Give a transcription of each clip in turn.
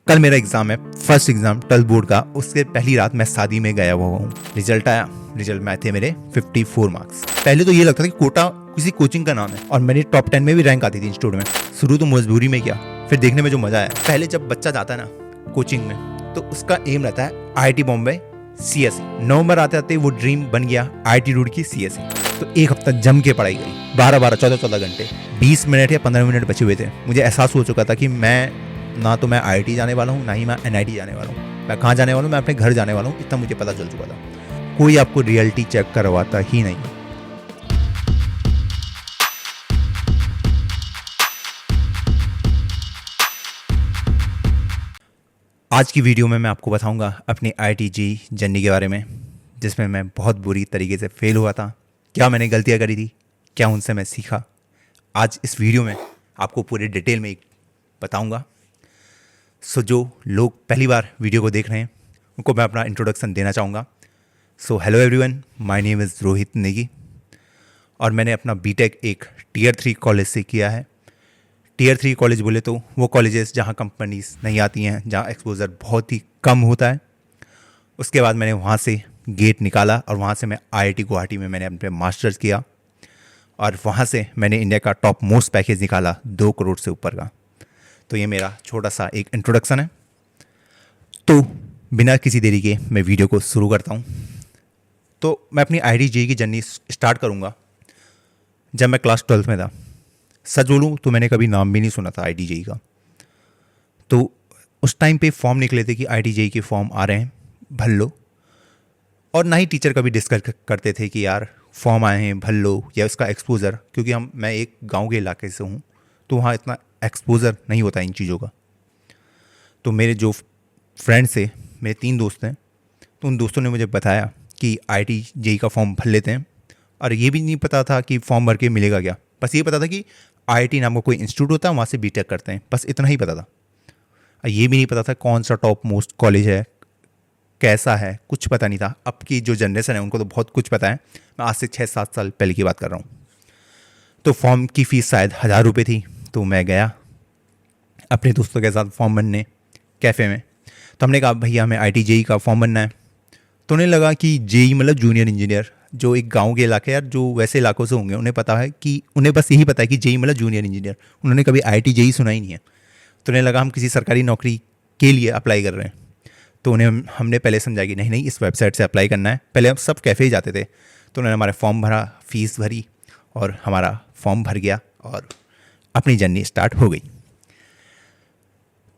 कल मेरा एग्ज़ाम है, फर्स्ट एग्ज़ाम 12th बोर्ड का। उसके पहली रात मैं शादी में गया हुआ हूँ। रिजल्ट आया, रिजल्ट में आए थे मेरे 54 मार्क्स। पहले तो ये लगता था कि कोटा किसी कोचिंग का नाम है और मेरी टॉप 10 में भी रैंक आती थी इंस्टीट्यूट में। शुरू तो मजबूरी में किया, फिर देखने में जो मज़ा आया। पहले जब बच्चा जाता है ना कोचिंग में तो उसका एम रहता है IIT बॉम्बे CSE। नवंबर आते आते वो ड्रीम बन गया IIT रुड़की CSE। तो एक हफ्ता जम के पढ़ाई गई, 12-12, 14-14 घंटे। 20 मिनट या 15 मिनट बचे हुए थे। मुझे एहसास हो चुका था कि मैं ना तो मैं IIT जाने वाला हूँ, ना ही मैं NIT जाने वाला हूँ। मैं कहाँ जाने वाला हूँ? मैं अपने घर जाने वाला हूँ। इतना मुझे पता चल चुका था। कोई आपको रियलिटी चेक करवाता ही नहीं। आज की वीडियो में मैं आपको बताऊंगा अपनी IIT JEE जर्नी के बारे में, जिसमें मैं बहुत बुरी तरीके से फेल हुआ था। क्या मैंने गलतियाँ करी थी, क्या उनसे मैं सीखा, आज इस वीडियो में आपको पूरे डिटेल में बताऊंगा। सो जो लोग पहली बार वीडियो को देख रहे हैं उनको मैं अपना इंट्रोडक्शन देना चाहूँगा। So hello everyone, my name is Rohit Negi और मैंने अपना बीटेक एक Tier 3 कॉलेज से किया है। Tier 3 कॉलेज बोले तो वो कॉलेजेस जहाँ कंपनीज नहीं आती हैं, जहाँ एक्सपोजर बहुत ही कम होता है। उसके बाद मैंने वहाँ से गेट निकाला और वहाँ से मैं IIT गुवाहाटी में मैंने अपने मास्टर्स किया और वहाँ से मैंने इंडिया का टॉप मोस्ट पैकेज निकाला 2 करोड़ से ऊपर का। तो ये मेरा छोटा सा एक इंट्रोडक्शन है। तो बिना किसी देरी के मैं वीडियो को शुरू करता हूँ। तो मैं अपनी IIT JEE की जर्नी स्टार्ट करूँगा जब मैं क्लास 12th में था। सच बोलूँ तो मैंने कभी नाम भी नहीं सुना था IIT JEE का। तो उस टाइम पे फॉर्म निकले थे कि IIT JEE के फॉर्म आ रहे हैं, भर लो। और ना ही टीचर कभी डिस्कस करते थे कि यार फॉर्म आए हैं, भर लो, या उसका एक्सपोज़र, क्योंकि मैं एक गांव के इलाके से हूँ तो वहाँ इतना एक्सपोज़र नहीं होता इन चीज़ों का। तो मेरे जो फ्रेंड्स थे, मेरे 3 दोस्त हैं, तो उन दोस्तों ने मुझे बताया कि IIT JEE का फॉर्म भर लेते हैं। और ये भी नहीं पता था कि फॉर्म भर के मिलेगा क्या, बस ये पता था कि IIT नाम का कोई इंस्टीट्यूट होता है, वहाँ से बीटेक करते हैं, बस इतना ही पता था। और ये भी नहीं पता था कौन सा टॉप मोस्ट कॉलेज है, कैसा है, कुछ पता नहीं था। अब की जो जनरेशन है उनको तो बहुत कुछ पता है। मैं आज से 6-7 साल पहले की बात कर रहा हूँ। तो फॉर्म की फ़ीस शायद 1000 रुपये थी। तो मैं गया अपने दोस्तों के साथ फॉर्म भरने कैफ़े में। तो हमने कहा भैया हमें IIT JEE का फॉर्म भरना है। तो उन्हें लगा कि JEE मतलब जूनियर इंजीनियर, जो एक गांव के इलाके यार जो वैसे इलाकों से होंगे उन्हें पता है कि उन्हें बस यही पता है कि JEE मतलब जूनियर इंजीनियर। उन्होंने कभी IIT JEE सुना ही नहीं है। तो उन्हें लगा हम किसी सरकारी नौकरी के लिए अप्लाई कर रहे हैं। तो उन्हें हमने पहले समझाया कि नहीं नहीं, इस वेबसाइट से अप्लाई करना है। पहले हम सब कैफ़े ही जाते थे। तो उन्होंने हमारा फॉर्म भरा, फ़ीस भरी और हमारा फॉर्म भर गया और अपनी जर्नी स्टार्ट हो गई।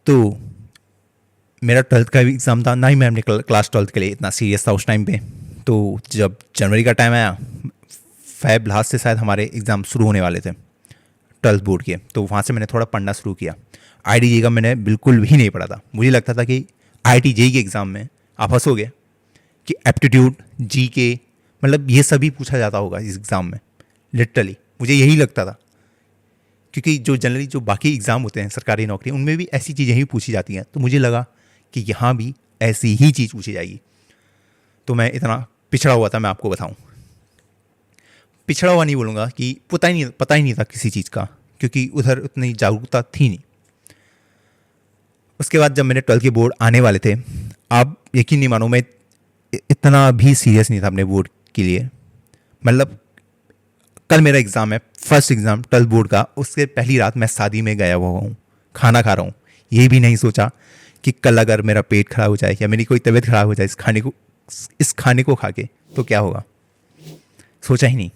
तो मेरा 12th का भी एग्ज़ाम था, ना ही मैं अपने क्लास 12th के लिए इतना सीरियस था उस टाइम पे। तो जब जनवरी का टाइम आया, फ़ैब लास्ट से शायद हमारे एग्ज़ाम शुरू होने वाले थे 12th बोर्ड के, तो वहाँ से मैंने थोड़ा पढ़ना शुरू किया। IIT JEE का मैंने बिल्कुल भी नहीं पढ़ा था। मुझे लगता था कि IIT JEE के एग्ज़ाम में आप हंसोगे कि एप्टीट्यूड, GK, मतलब ये सभी पूछा जाता होगा इस एग्ज़ाम में। लिटरली मुझे यही लगता था, क्योंकि जो जनरली जो बाकी एग्ज़ाम होते हैं सरकारी नौकरी, उनमें भी ऐसी चीज़ें ही पूछी जाती हैं। तो मुझे लगा कि यहाँ भी ऐसी ही चीज़ पूछी जाएगी। तो मैं इतना पिछड़ा हुआ था, मैं आपको बताऊं। पिछड़ा हुआ नहीं बोलूँगा, कि पता ही नहीं था किसी चीज़ का, क्योंकि उधर उतनी जागरूकता थी नहीं। उसके बाद जब मेरे 12th के बोर्ड आने वाले थे, आप यकीन नहीं मानो, मैं इतना भी सीरियस नहीं था अपने बोर्ड के लिए। मतलब कल मेरा एग्ज़ाम है, फर्स्ट एग्ज़ाम 12th बोर्ड का। उसके पहली रात मैं शादी में गया हुआ हूँ, खाना खा रहा हूँ। ये भी नहीं सोचा कि कल अगर मेरा पेट खराब हो जाए या मेरी कोई तबीयत खराब हो जाए इस खाने को खा के, तो क्या होगा, सोचा ही नहीं।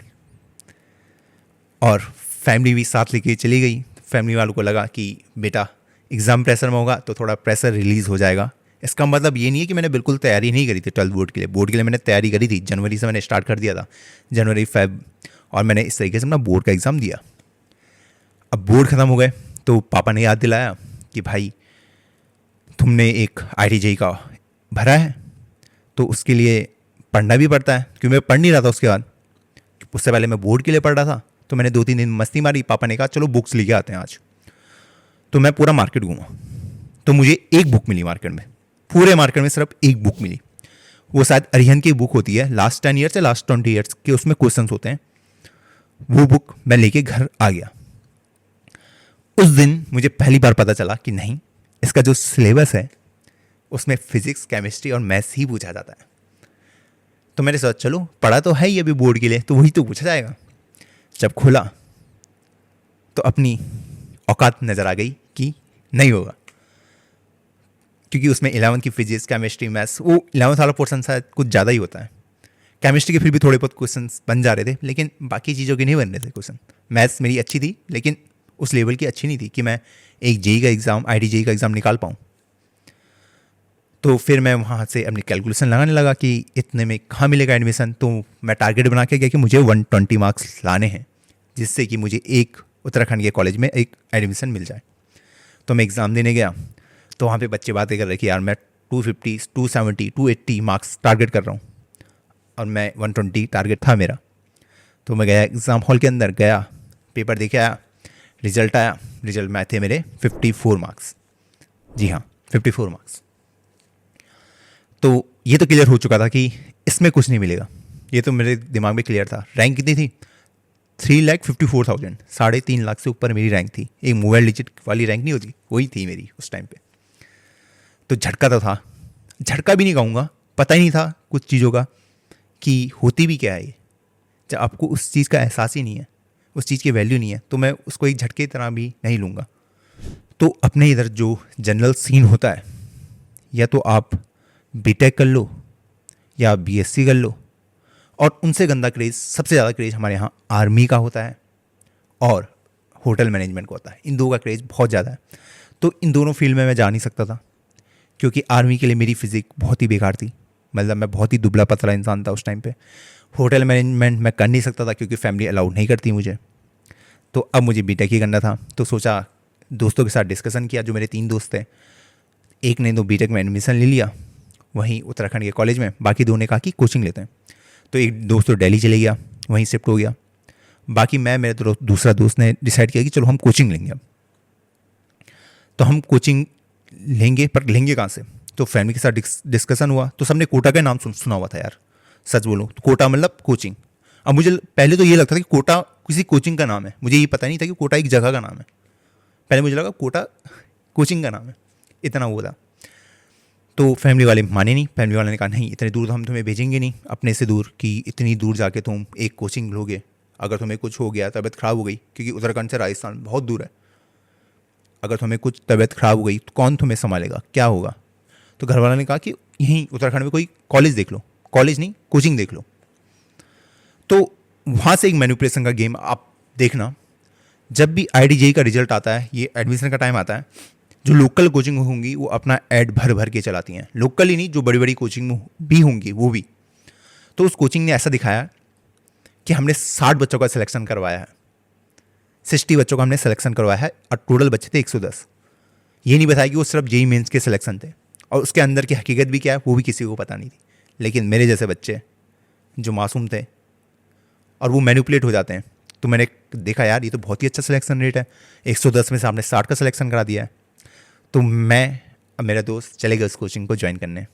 और फैमिली भी साथ लेके चली गई। फैमिली वालों को लगा कि बेटा एग्ज़ाम प्रेशर में होगा तो थोड़ा प्रेशर रिलीज़ हो जाएगा। इसका मतलब ये नहीं है कि मैंने बिल्कुल तैयारी नहीं करी थी 12th बोर्ड के लिए। बोर्ड के लिए मैंने तैयारी करी थी, जनवरी से मैंने स्टार्ट कर दिया था, जनवरी फ़ैब, और मैंने इस तरीके से अपना बोर्ड का एग्ज़ाम दिया। अब बोर्ड ख़त्म हो गए तो पापा ने याद दिलाया कि भाई तुमने एक IIT JEE का भरा है तो उसके लिए पढ़ना भी पड़ता है। क्योंकि मैं पढ़ नहीं रहा था उसके बाद, उससे पहले मैं बोर्ड के लिए पढ़ रहा था। तो मैंने 2-3 दिन मस्ती मारी। पापा ने कहा चलो बुक्स लेके आते हैं आज। तो मैं पूरा मार्केट घूमा, तो मुझे एक बुक मिली मार्केट में, पूरे मार्केट में सिर्फ एक बुक मिली। वो शायद अरिहंत की बुक होती है, लास्ट 10 ईयर्स या लास्ट 20 ईयर्स के उसमें क्वेश्चंस होते हैं। वो बुक मैं लेके घर आ गया। उस दिन मुझे पहली बार पता चला कि नहीं, इसका जो सिलेबस है उसमें फिजिक्स, केमिस्ट्री और मैथ्स ही पूछा जाता है। तो मैंने सोचा चलो पढ़ा तो है ही अभी बोर्ड के लिए, तो वही तो पूछा जाएगा। जब खोला तो अपनी औकात नज़र आ गई कि नहीं होगा, क्योंकि उसमें 11वीं की फिजिक्स, केमिस्ट्री, मैथ्स, वो 11वीं वाला पोर्सन शायद कुछ ज़्यादा ही होता है। केमिस्ट्री के फिर भी थोड़े बहुत क्वेश्चन बन जा रहे थे, लेकिन बाकी चीज़ों के नहीं बन रहे थे क्वेश्चन। मैथ्स मेरी अच्छी थी, लेकिन उस लेवल की अच्छी नहीं थी कि मैं एक जेई का एग्ज़ाम, आईटी जेई का एग्ज़ाम निकाल पाऊँ। तो फिर मैं वहाँ से अपनी कैलकुलेशन लगाने लगा कि इतने में कहाँ मिलेगा एडमिशन। तो मैं टारगेट बना के गया कि मुझे 120 मार्क्स लाने हैं, जिससे कि मुझे एक उत्तराखंड के कॉलेज में एक एडमिशन मिल जाए। तो मैं एग्ज़ाम देने गया, तो वहाँ पे बच्चे बातें कर रहे कि यार मैं 250, 270, 280 मार्क्स टारगेट कर रहा हूँ, और मैं 120 टारगेट था मेरा। तो मैं गया एग्ज़ाम हॉल के अंदर, गया पेपर देखे आया, रिजल्ट आया। रिजल्ट में थे मेरे 54 मार्क्स। जी हाँ, 54 मार्क्स। तो ये तो क्लियर हो चुका था कि इसमें कुछ नहीं मिलेगा, ये तो मेरे दिमाग में क्लियर था। रैंक कितनी थी? 3,54,000, 3.5 लाख से ऊपर मेरी रैंक थी। एक मोबाइल डिजिट वाली रैंक नहीं होती, वही थी मेरी उस टाइम पे। तो झटका तो था, झटका भी नहीं कहूँगा, पता ही नहीं था कुछ चीज़ों का कि होती भी क्या है ये। जब आपको उस चीज़ का एहसास ही नहीं है, उस चीज़ की वैल्यू नहीं है, तो मैं उसको एक झटके की तरह भी नहीं लूँगा। तो अपने इधर जो जनरल सीन होता है, या तो आप बीटेक कर लो या बीएससी कर लो, और उनसे गंदा क्रेज़, सबसे ज़्यादा क्रेज़ हमारे यहाँ आर्मी का होता है और होटल मैनेजमेंट का होता है। इन दो का क्रेज़ बहुत ज़्यादा है। तो इन दोनों फील्ड में मैं जा नहीं सकता था, क्योंकि आर्मी के लिए मेरी फिजिक बहुत ही बेकार थी। मतलब मैं बहुत ही दुबला पतला इंसान था उस टाइम पे। होटल मैनेजमेंट मैं कर नहीं सकता था, क्योंकि फैमिली अलाउड नहीं करती मुझे। तो अब मुझे बीटेक ही करना था। तो सोचा, दोस्तों के साथ डिस्कशन किया, जो मेरे 3 दोस्त थे। एक ने तो बीटेक में एडमिशन ले लिया वहीं उत्तराखंड के कॉलेज में, बाकी 2 ने कहा कि कोचिंग लेते हैं। तो एक दोस्त तो दिल्ली चले गया, वहीं शिफ्ट हो गया। बाकी मैं, मेरे तो दूसरा दोस्त ने डिसाइड किया कि चलो हम कोचिंग लेंगे अब। तो हम कोचिंग लेंगे, पर लेंगे कहाँ से? तो फैमिली के साथ डिस्कशन हुआ, तो सबने कोटा का नाम सुना हुआ था यार, सच बोलो तो कोटा मतलब कोचिंग। अब मुझे पहले तो ये लगता था कि कोटा किसी कोचिंग का नाम है, मुझे ये पता नहीं था कि कोटा एक जगह का नाम है। पहले मुझे लगा कोटा कोचिंग का नाम है, इतना वो था। तो फैमिली वाले माने नहीं। फैमिली वाले ने कहा नहीं, इतनी दूर तो हम तुम्हें भेजेंगे नहीं, अपने से दूर, कि इतनी दूर जाके तुम एक कोचिंग लोगे, अगर तुम्हें कुछ हो गया, तबीयत ख़राब हो गई, क्योंकि उत्तराखंड से राजस्थान बहुत दूर है, अगर तुम्हें कुछ तबीयत ख़राब हो गई तो कौन तुम्हें संभालेगा, क्या होगा? तो घर वालों ने कहा कि यहीं उत्तराखंड में कोई कॉलेज देख लो, कॉलेज नहीं कोचिंग देख लो। तो वहाँ से एक मैनिपुलेशन का गेम आप देखना। जब भी IIT-JEE का रिजल्ट आता है, ये एडमिशन का टाइम आता है, जो लोकल कोचिंग होंगी वो अपना ऐड भर भर के चलाती हैं। लोकल ही नहीं, जो बड़ी बड़ी कोचिंग भी होंगी वो भी। तो उस कोचिंग ने ऐसा दिखाया कि हमने 60 बच्चों का सिलेक्शन करवाया है, 60 बच्चों का हमने सिलेक्शन करवाया है, और टोटल बच्चे थे 110। ये नहीं बताया कि वो सिर्फ जेई मेंस के सिलेक्शन थे, और उसके अंदर की हकीकत भी क्या है वो भी किसी को पता नहीं थी। लेकिन मेरे जैसे बच्चे जो मासूम थे और वो मैनिपुलेट हो जाते हैं, तो मैंने देखा यार ये तो बहुत ही अच्छा सिलेक्शन रेट है, 110 में से आपने 60 का सिलेक्शन करा दिया है। तो मैं और मेरा दोस्त चले गए उस कोचिंग को ज्वाइन करने।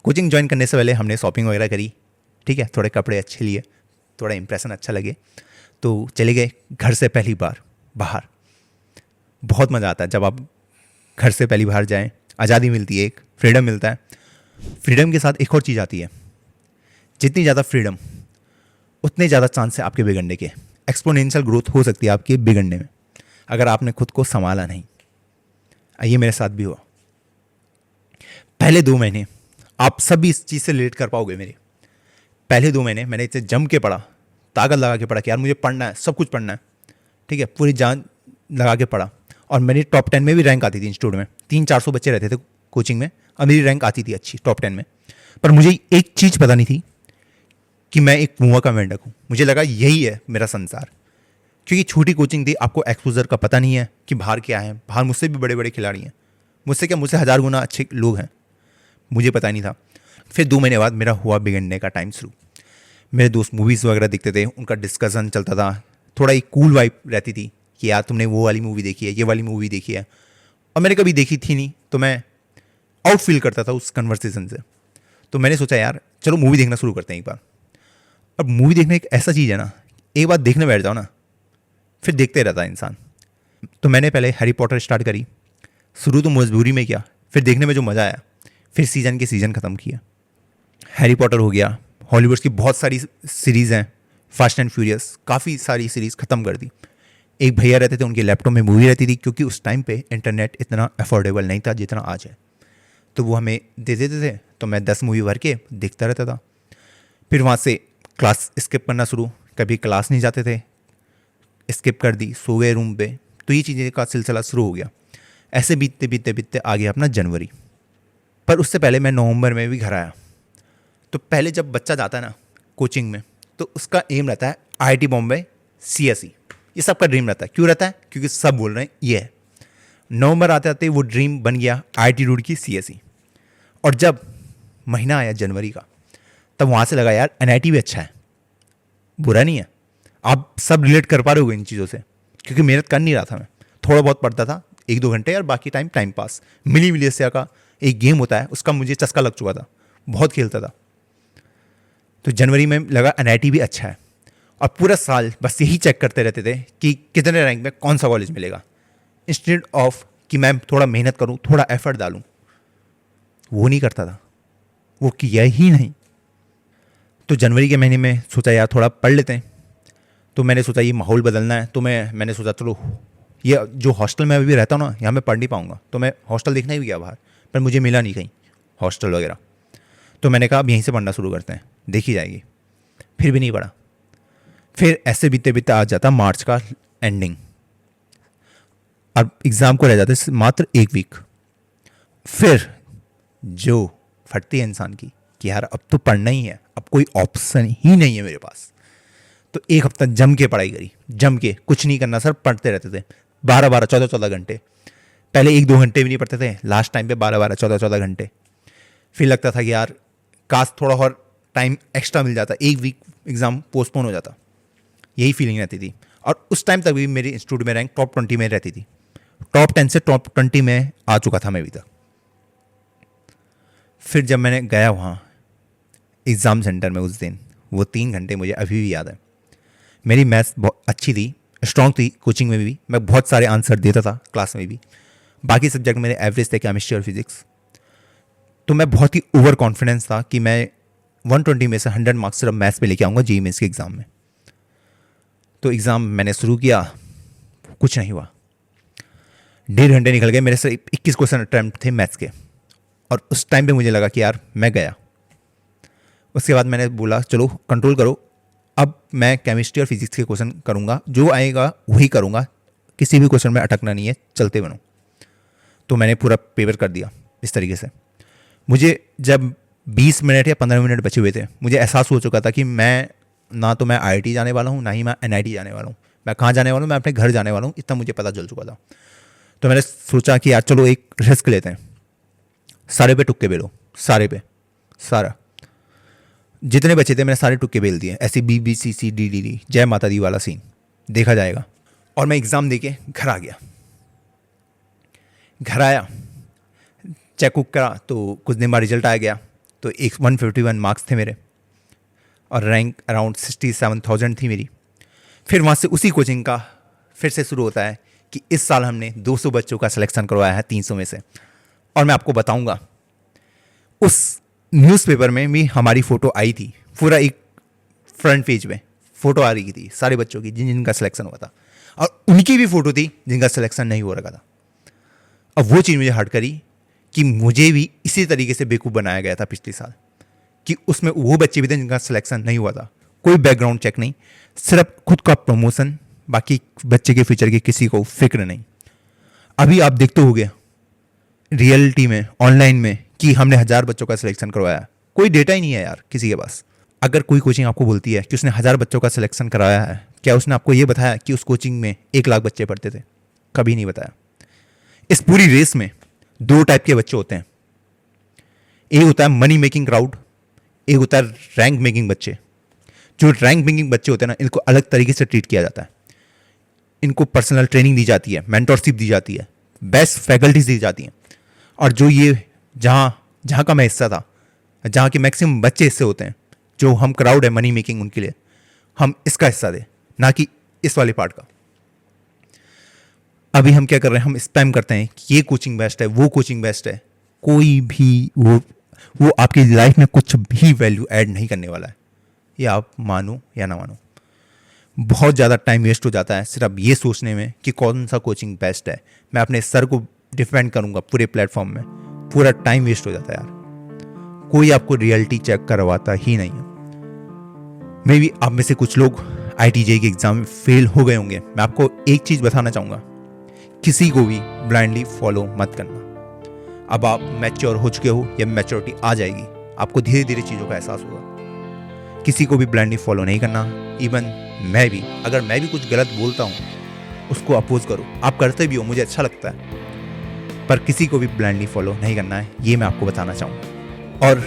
कोचिंग ज्वाइन करने से पहले हमने शॉपिंग वगैरह करी, ठीक है, थोड़े कपड़े अच्छे लिए, थोड़ा इंप्रेशन अच्छा लगे, तो चले गए घर से पहली बार बाहर। बहुत मज़ा आता है जब आप घर से पहली बार जाएं, आज़ादी मिलती है, एक फ्रीडम मिलता है। फ्रीडम के साथ एक और चीज़ आती है, जितनी ज़्यादा फ्रीडम उतने ज़्यादा चांस है आपके बिगड़ने के। एक्सपोनेंशियल ग्रोथ हो सकती है आपके बिगड़ने में, अगर आपने खुद को संभाला नहीं। ये मेरे साथ भी हुआ। पहले 2 महीने आप सभी इस चीज़ से रिलेट कर पाओगे मेरे। पहले 2 महीने मैंने इसे जम के पढ़ा, ताकत लगा के पढ़ा कि यार मुझे पढ़ना है, सब कुछ पढ़ना है, ठीक है, पूरी जान लगा के पढ़ा। और मेरी टॉप 10 में भी रैंक आती थी इंस्टीट्यूट में, 300-400 बच्चे रहते थे कोचिंग में, और मेरी रैंक आती थी अच्छी टॉप 10 में। पर मुझे एक चीज़ पता नहीं थी कि मैं एक कुआं का मेंढक हूँ। मुझे लगा यही है मेरा संसार, क्योंकि छोटी कोचिंग थी, आपको एक्सपोजर का पता नहीं है कि बाहर क्या है। बाहर मुझसे भी बड़े बड़े खिलाड़ी हैं, मुझसे क्या, मुझसे 1000 गुना अच्छे लोग हैं, मुझे पता नहीं था। फिर 2 महीने बाद मेरा हुआ बिगड़ने का टाइम शुरू। मेरे दोस्त मूवीज़ वगैरह देखते थे, उनका डिस्कशन चलता था, थोड़ा एक कूल वाइब रहती थी कि यार तुमने वो वाली मूवी देखी है, ये वाली मूवी देखी है, और मैंने कभी देखी थी नहीं, तो मैं आउट फील करता था उस कन्वर्सेशन से। तो मैंने सोचा यार चलो मूवी देखना शुरू करते हैं एक बार। अब मूवी देखना एक ऐसा चीज़ है ना, एक बार देखने बैठ जाओ ना, फिर देखते रहता है इंसान। तो मैंने पहले हैरी पॉटर स्टार्ट करी, शुरू तो मजबूरी में किया, फिर देखने में जो मज़ा आया, फिर सीज़न के सीज़न ख़त्म किया। हैरी पॉटर हो गया, हॉलीवुड की बहुत सारी सीरीज़ हैं, फास्ट एंड फ्यूरियस, काफ़ी सारी सीरीज़ ख़त्म कर दी। एक भैया रहते थे, उनके लैपटॉप में मूवी रहती थी, क्योंकि उस टाइम पे इंटरनेट इतना अफोर्डेबल नहीं था जितना आज है। तो वो हमें दे देते थे, तो मैं 10 मूवी भर के देखता रहता था। फिर वहाँ से क्लास स्किप करना शुरू, कभी क्लास नहीं जाते थे, स्किप कर दी, सो गए रूम पे। तो ये चीज़ें का सिलसिला शुरू हो गया। ऐसे बीतते बीतते बीतते आ गया अपना जनवरी। पर उससे पहले मैं नवंबर में भी घर आया। तो पहले जब बच्चा जाता है ना कोचिंग में, तो उसका एम रहता है आईआईटी बॉम्बे, सीएसई, ये सबका ड्रीम रहता है। क्यों रहता है? क्योंकि सब बोल रहे हैं ये है। नवंबर आते आते वो ड्रीम बन गया आईआईटी रुड़की, सीएसई। और जब महीना आया जनवरी का, तब वहाँ से लगा यार एनआईटी भी अच्छा है, बुरा नहीं है। आप सब रिलेट कर पा रहे हो इन चीज़ों से, क्योंकि मेहनत कर नहीं रहा था मैं, थोड़ा बहुत पढ़ता था 1-2 घंटे, और बाकी टाइम पास। मिली विलेसिया का एक गेम होता है, उसका मुझे चस्का लग चुका था, बहुत खेलता था। तो जनवरी में लगा एनआईटी भी अच्छा है, और पूरा साल बस यही चेक करते रहते थे कि कितने रैंक में कौन सा कॉलेज मिलेगा, इंस्टेड ऑफ कि मैं थोड़ा मेहनत करूं, थोड़ा एफर्ट डालूं। वो नहीं करता था, वो किया ही नहीं। तो जनवरी के महीने में सोचा यार थोड़ा पढ़ लेते हैं। तो मैंने सोचा ये माहौल बदलना है, तो मैंने सोचा चलो ये जो हॉस्टल में अभी रहता हूँ ना, यहाँ मैं पढ़ नहीं पाऊँगा। तो मैं हॉस्टल देखने भी गया बाहर, पर मुझे मिला नहीं कहीं हॉस्टल वगैरह। तो मैंने कहा अब यहीं से पढ़ना शुरू करते हैं, देखी जाएगी। फिर भी नहीं पढ़ा। फिर ऐसे बीते बीते आ जाता मार्च का एंडिंग, अब एग्ज़ाम को रह जाते मात्र 1 वीक। फिर जो फटती है इंसान की कि यार अब तो पढ़ना ही है, अब कोई ऑप्शन ही नहीं है मेरे पास। तो 1 हफ्ता जम के पढ़ाई करी, जम के, कुछ नहीं करना सर, पढ़ते रहते थे 12-12, 14-14 घंटे। पहले 1-2 घंटे भी नहीं पढ़ते थे, लास्ट टाइम पे 12-12, 14-14 घंटे। फिर लगता था कि यार काश थोड़ा और टाइम एक्स्ट्रा मिल जाता, 1 वीक एग्ज़ाम पोस्टपोन हो जाता, यही फीलिंग रहती थी। और उस टाइम तक भी मेरी इंस्टीट्यूट में रैंक टॉप 20 में रहती थी, टॉप 10 से टॉप 20 में आ चुका था मैं अभी तक। फिर जब मैंने गया वहाँ एग्ज़ाम सेंटर में उस दिन, वो 3 घंटे मुझे अभी भी याद है। मेरी मैथ्स बहुत अच्छी थी, स्ट्रॉन्ग थी, कोचिंग में भी मैं बहुत सारे आंसर देता था, क्लास में भी। बाकी सब्जेक्ट मेरे एवरेज थे, केमिस्ट्री और फिजिक्स। तो मैं बहुत ही ओवर कॉन्फिडेंस था कि मैं 120 में से 100 मार्क्स सिर्फ मैथ्स पे लेके आऊँगा जेईई मेंस के एग्ज़ाम में। तो एग्ज़ाम मैंने शुरू किया, कुछ नहीं हुआ। 1.5 घंटे निकल गए, मेरे से 21 क्वेश्चन अटैम्प्ट थे मैथ्स के। और उस टाइम पे मुझे लगा कि यार मैं गया। उसके बाद मैंने बोला चलो कंट्रोल करो, अब मैं केमिस्ट्री और फिजिक्स के क्वेश्चन करूँगा, जो आएगा वही करूँगा, किसी भी क्वेश्चन में अटकना नहीं है, चलते बनो। तो मैंने पूरा पेपर कर दिया इस तरीके से। मुझे जब 20 मिनट या 15 मिनट बचे हुए थे, मुझे एहसास हो चुका था कि मैं ना तो मैं आईआईटी जाने वाला हूँ, ना ही मैं एनआईटी जाने वाला हूँ। मैं कहाँ जाने वाला हूँ? मैं अपने घर जाने वाला हूँ, इतना मुझे पता चल चुका था। तो मैंने सोचा कि यार चलो एक रिस्क लेते हैं, सारे पे तुक्के बेलो, सारे पे, सारा जितने बचे थे मैंने सारे तुक्के बेल दिए, ऐसे BBCCDDD जय माता दी वाला सीन, देखा जाएगा। और मैं एग्ज़ाम दे के घर आ गया। घर आया, चेक उक करा, तो कुछ दिन बाद रिजल्ट आ गया। तो 151 मार्क्स थे मेरे, और रैंक अराउंड 67,000 थी मेरी। फिर वहाँ से उसी कोचिंग का फिर से शुरू होता है कि इस साल हमने 200 बच्चों का सिलेक्शन करवाया है 300 में से। और मैं आपको बताऊंगा, उस न्यूज़पेपर में भी हमारी फ़ोटो आई थी, पूरा एक फ्रंट पेज में फ़ोटो आ रही थी सारे बच्चों की जिनका सिलेक्शन हुआ था, और उनकी भी फ़ोटो थी जिनका सिलेक्शन नहीं हो रखा था। अब वो चीज़ मुझे हर्ट करी कि मुझे भी इसी तरीके से बेवकूफ़ बनाया गया था पिछले साल, कि उसमें वो बच्चे भी थे जिनका सिलेक्शन नहीं हुआ था, कोई बैकग्राउंड चेक नहीं, सिर्फ खुद का प्रमोशन, बाकी बच्चे के फ्यूचर की किसी को फिक्र नहीं। अभी आप देखते होंगे रियलिटी में, ऑनलाइन में, कि हमने 1000 बच्चों का सिलेक्शन करवाया, कोई डेटा ही नहीं है यार किसी के पास। अगर कोई कोचिंग आपको बोलती है कि उसने 1000 बच्चों का सिलेक्शन कराया है, क्या उसने आपको ये बताया कि उस कोचिंग में 1 लाख बच्चे पढ़ते थे? कभी नहीं बताया। इस पूरी रेस में 2 टाइप के बच्चे होते हैं, एक होता है मनी मेकिंग क्राउड, एक होता है रैंक मेकिंग बच्चे। जो रैंक मेकिंग बच्चे होते हैं ना, इनको अलग तरीके से ट्रीट किया जाता है, इनको पर्सनल ट्रेनिंग दी जाती है, मेंटरशिप दी जाती है, बेस्ट फैकल्टीज दी जाती हैं। और जो ये जहाँ का मैं हिस्सा था, जहाँ के मैक्सिमम बच्चे हिस्से होते हैं, जो हम क्राउड है मनी मेकिंग, उनके लिए हम इसका हिस्सा दें, ना कि इस वाले पार्ट का। अभी हम क्या कर रहे हैं, हम स्पैम करते हैं कि ये कोचिंग बेस्ट है, वो कोचिंग बेस्ट है। कोई भी वो आपकी लाइफ में कुछ भी वैल्यू ऐड नहीं करने वाला है, ये आप मानो या ना मानो। बहुत ज़्यादा टाइम वेस्ट हो जाता है सिर्फ ये सोचने में कि कौन सा कोचिंग बेस्ट है। मैं अपने सर को डिफेंड करूँगा पूरे प्लेटफॉर्म में, पूरा टाइम वेस्ट हो जाता है यार। कोई आपको रियलिटी चेक करवाता ही नहीं है। मे बी आप में से कुछ लोग IIT-JEE के एग्ज़ाम में फेल हो गए होंगे। मैं आपको एक चीज़ बताना चाहूँगा, किसी को भी ब्लाइंडली फॉलो मत करना। अब आप मैच्योर हो चुके हो या मैच्योरिटी आ जाएगी, आपको धीरे धीरे चीज़ों का एहसास होगा। किसी को भी ब्लाइंडली फॉलो नहीं करना। इवन मैं भी, अगर मैं भी कुछ गलत बोलता हूँ उसको अपोज करो। आप करते भी हो, मुझे अच्छा लगता है, पर किसी को भी ब्लाइंडली फॉलो नहीं करना है, ये मैं आपको बताना चाहूँगा। और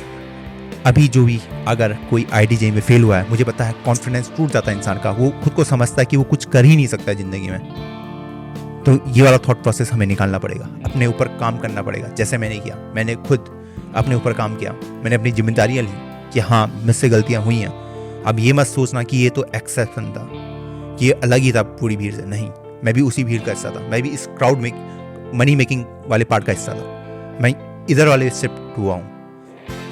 अभी जो भी अगर कोई IIT-JEE में फेल हुआ है, मुझे पता है कॉन्फिडेंस टूट जाता है इंसान का। वो खुद को समझता है कि वो कुछ कर ही नहीं सकता है ज़िंदगी में। तो ये वाला थॉट प्रोसेस हमें निकालना पड़ेगा, अपने ऊपर काम करना पड़ेगा। जैसे मैंने किया, मैंने खुद अपने ऊपर काम किया, मैंने अपनी जिम्मेदारियाँ ली कि हाँ मुझसे गलतियाँ हुई हैं। अब ये मत सोचना कि ये तो एक्सेप्शन था, कि ये अलग ही था पूरी भीड़ से। नहीं, मैं भी उसी भीड़ का हिस्सा था। मैं भी इस क्राउड में मनी मेकिंग वाले पार्ट का हिस्सा था। मैं इधर वाले शिफ्ट हुआ हूँ,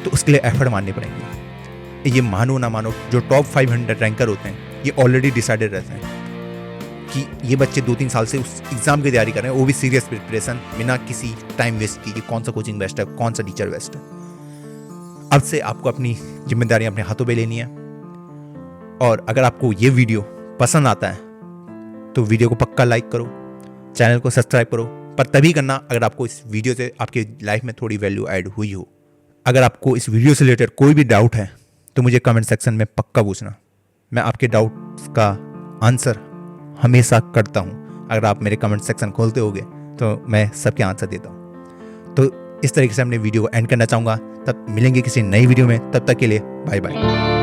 तो उसके लिए एफर्ट मानने पड़ेंगे। ये मानो ना मानो, जो टॉप 500 रैंकर होते हैं ये ऑलरेडी डिसाइडेड रहते हैं कि ये बच्चे 2-3 साल से उस एग्ज़ाम की तैयारी कर रहे हैं, वो भी सीरियस प्रिपरेशन, बिना किसी टाइम वेस्ट की कि कौन सा कोचिंग बेस्ट है, कौन सा टीचर बेस्ट है। अब से आपको अपनी जिम्मेदारियां अपने हाथों पे लेनी है। और अगर आपको ये वीडियो पसंद आता है तो वीडियो को पक्का लाइक करो, चैनल को सब्सक्राइब करो, पर तभी करना अगर आपको इस वीडियो से आपकी लाइफ में थोड़ी वैल्यू ऐड हुई हो। अगर आपको इस वीडियो से रिलेटेड कोई भी डाउट है तो मुझे कमेंट सेक्शन में पक्का पूछना। मैं आपके डाउट्स का आंसर हमेशा करता हूँ। अगर आप मेरे कमेंट सेक्शन खोलते होगे तो मैं सबके आंसर देता हूँ। तो इस तरीके से अपने वीडियो को एंड करना चाहूँगा। तब मिलेंगे किसी नई वीडियो में, तब तक के लिए बाय बाय।